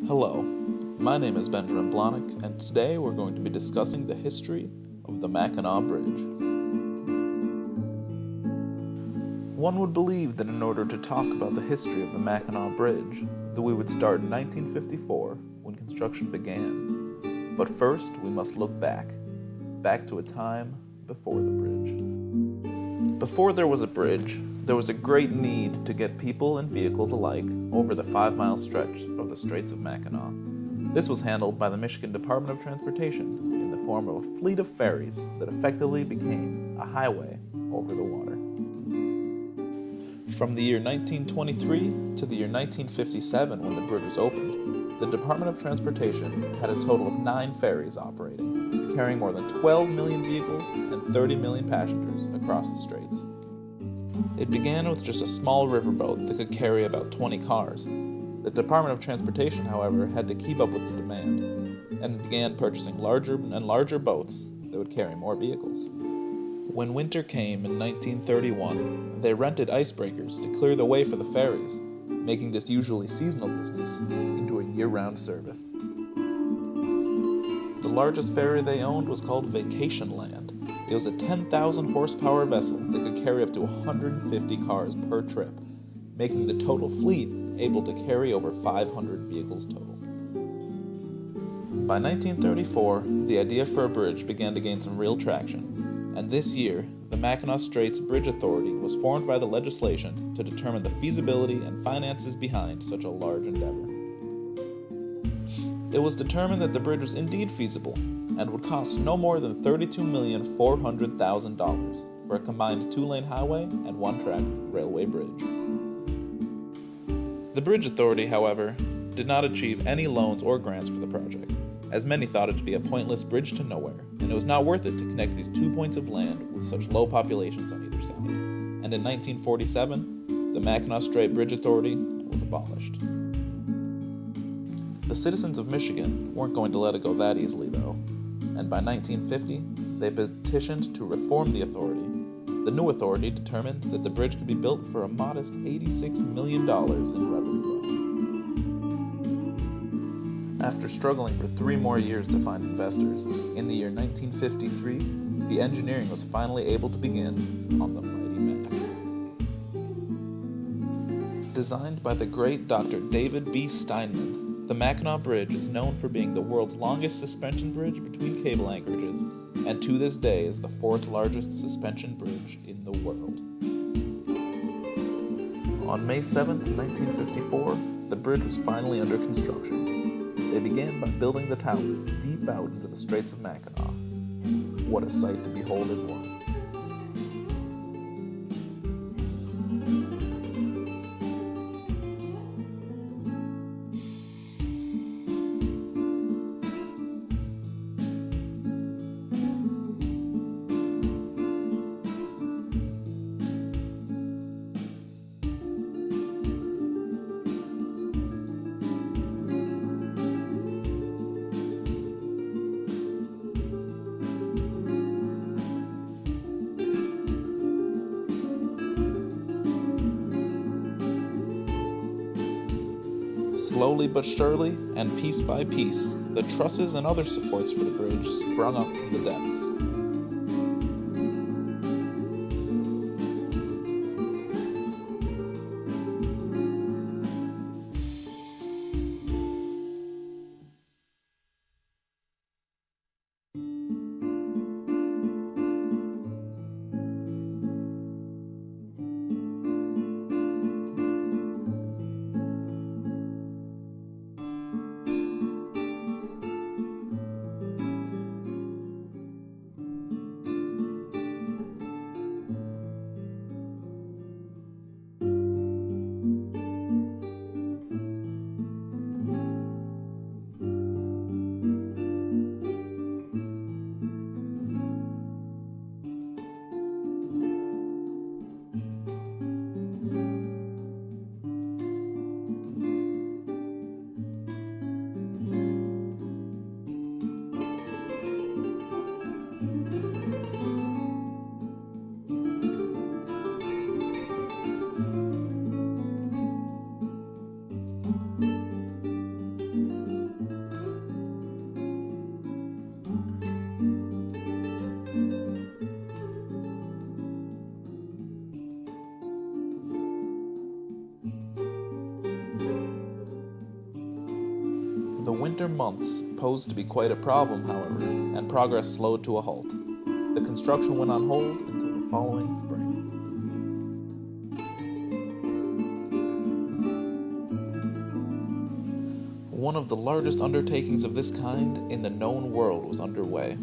Hello, my name is Benjamin Blahnik, and today we're going to be discussing the history of the Mackinac Bridge. One would believe that in order to talk about the history of the Mackinac Bridge, that we would start in 1954, when construction began. But first, we must look back to a time before the bridge. Before there was a bridge, there was a great need to get people and vehicles alike over the 5-mile stretch of the Straits of Mackinac. This was handled by the Michigan Department of Transportation in the form of a fleet of ferries that effectively became a highway over the water. From the year 1923 to the year 1957, when the bridge was opened, the Department of Transportation had a total of 9 ferries operating, carrying more than 12 million vehicles and 30 million passengers across the straits. It began with just a small riverboat that could carry about 20 cars. The Department of Transportation, however, had to keep up with the demand, and began purchasing larger and larger boats that would carry more vehicles. When winter came in 1931, they rented icebreakers to clear the way for the ferries, making this usually seasonal business into a year-round service. The largest ferry they owned was called Vacation Land. It was a 10,000 horsepower vessel that could carry up to 150 cars per trip, making the total fleet able to carry over 500 vehicles total. By 1934, the idea for a bridge began to gain some real traction, and this year, the Mackinac Straits Bridge Authority was formed by the legislation to determine the feasibility and finances behind such a large endeavor. It was determined that the bridge was indeed feasible and would cost no more than $32,400,000 for a combined 2-lane highway and 1-track railway bridge. The Bridge Authority, however, did not achieve any loans or grants for the project, as many thought it to be a pointless bridge to nowhere, and it was not worth it to connect these 2 points of land with such low populations on either side. And in 1947, the Mackinac Strait Bridge Authority was abolished. The citizens of Michigan weren't going to let it go that easily, though, and by 1950, they petitioned to reform the authority. The new authority determined that the bridge could be built for a modest $86 million in revenue loans. After struggling for 3 more years to find investors, in the year 1953, the engineering was finally able to begin on the mighty Mack. Designed by the great Dr. David B. Steinman, the Mackinac Bridge is known for being the world's longest suspension bridge between cable anchorages, and to this day is the 4th largest suspension bridge in the world. On May 7, 1954, the bridge was finally under construction. They began by building the towers deep out into the Straits of Mackinac. What a sight to behold it was. Slowly but surely, and piece by piece, the trusses and other supports for the bridge sprung up from the depths. The winter months posed to be quite a problem, however, and progress slowed to a halt. The construction went on hold until the following spring. One of the largest undertakings of this kind in the known world was underway.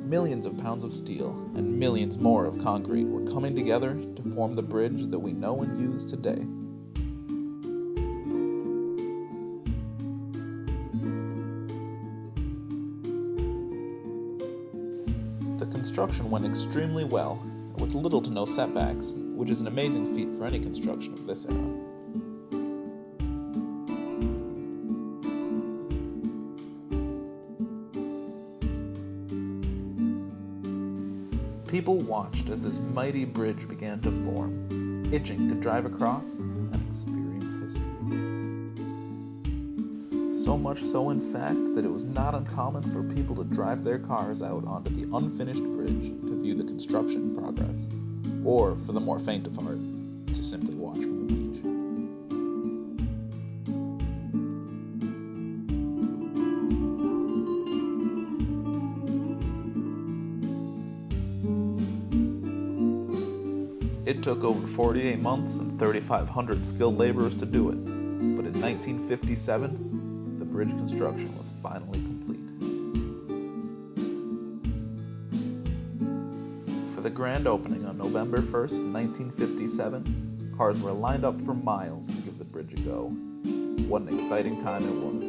Millions of pounds of steel and millions more of concrete were coming together to form the bridge that we know and use today. The construction went extremely well, with little to no setbacks, which is an amazing feat for any construction of this era. People watched as this mighty bridge began to form, itching to drive across and experience history. So much so, in fact, that it was not uncommon for people to drive their cars out onto the unfinished bridge to view the construction progress, or, for the more faint of heart, to simply watch from the beach. It took over 48 months and 3,500 skilled laborers to do it, but in 1957, the bridge construction was finally complete. For the grand opening on November 1st, 1957, cars were lined up for miles to give the bridge a go. What an exciting time it was.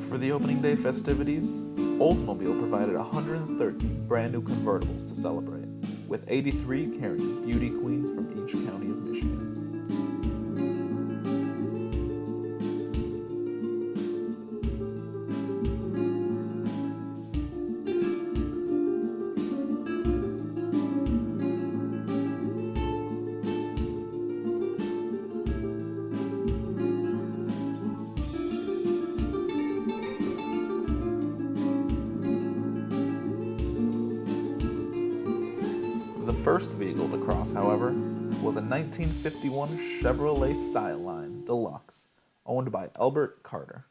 For the opening day festivities, Oldsmobile provided 113 brand new convertibles to celebrate, with 83 carrying beauty queens from each county of Michigan. The first vehicle to cross, however, was a 1951 Chevrolet Styleline Deluxe, owned by Albert Carter.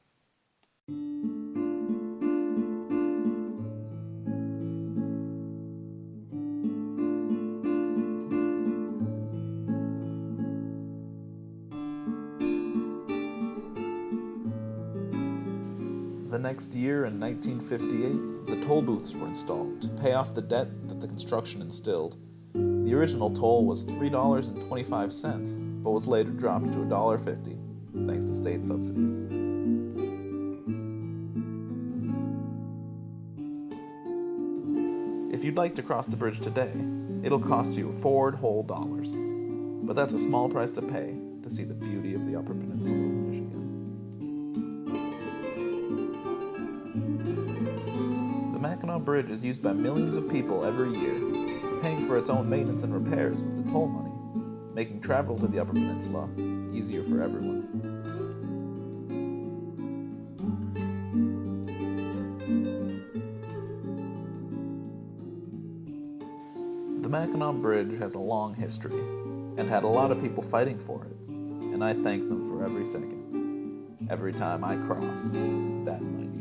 The next year, in 1958, the toll booths were installed to pay off the debt that the construction instilled. The original toll was $3.25, but was later dropped to $1.50, thanks to state subsidies. If you'd like to cross the bridge today, it'll cost you $4 whole dollars, but that's a small price to pay to see the beauty of the Upper Peninsula of Michigan. The Mackinac Bridge is used by millions of people every year, paying for its own maintenance and repairs with the toll money, making travel to the Upper Peninsula easier for everyone. The Mackinac Bridge has a long history, and had a lot of people fighting for it, and I thank them for every second, every time I cross that night.